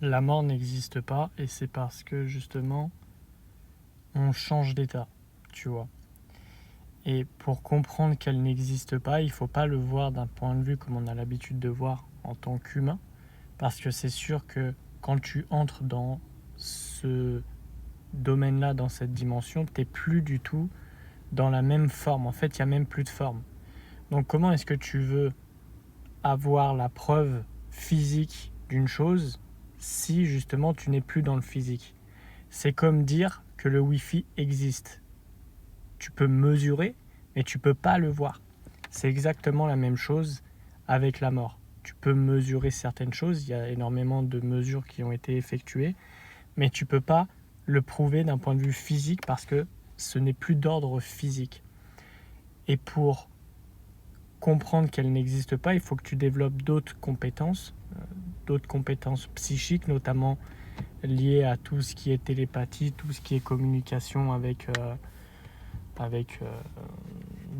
La mort n'existe pas et c'est parce que justement on change d'état, tu vois. Et pour comprendre qu'elle n'existe pas, il ne faut pas le voir d'un point de vue comme on a l'habitude de voir en tant qu'humain, parce que c'est sûr que quand tu entres dans ce domaine-là, dans cette dimension, tu n'es plus du tout dans la même forme. En fait, il n'y a même plus de forme. Donc comment est-ce que tu veux avoir la preuve physique d'une chose si justement tu n'es plus dans le physique? C'est comme dire que le Wi-Fi existe. Tu peux mesurer, mais tu ne peux pas le voir. C'est exactement la même chose avec la mort. Tu peux mesurer certaines choses, il y a énormément de mesures qui ont été effectuées, mais tu ne peux pas le prouver d'un point de vue physique parce que ce n'est plus d'ordre physique. Et pour comprendre qu'elle n'existe pas, il faut que tu développes d'autres compétences psychiques, notamment liées à tout ce qui est télépathie, tout ce qui est communication avec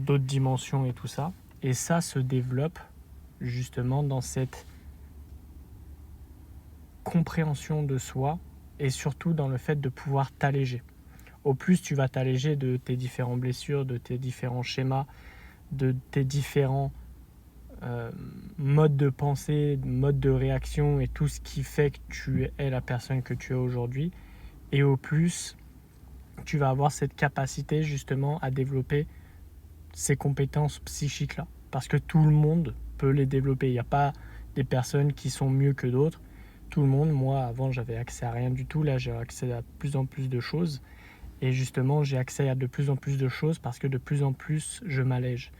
d'autres dimensions et tout ça. Et ça se développe justement dans cette compréhension de soi et surtout dans le fait de pouvoir t'alléger. Au plus tu vas t'alléger de tes différentes blessures, de tes différents schémas, de tes différents modes de pensée, modes de réaction et tout ce qui fait que tu es la personne que tu es aujourd'hui. Et au plus, tu vas avoir cette capacité justement à développer ces compétences psychiques-là. Parce que tout le monde peut les développer. Il n'y a pas des personnes qui sont mieux que d'autres. Tout le monde, moi avant j'avais accès à rien du tout, là j'ai accès à de plus en plus de choses. Et justement j'ai accès à de plus en plus de choses parce que de plus en plus je m'allège.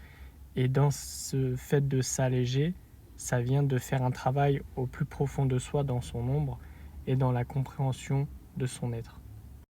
Et dans ce fait de s'alléger, ça vient de faire un travail au plus profond de soi, dans son ombre et dans la compréhension de son être.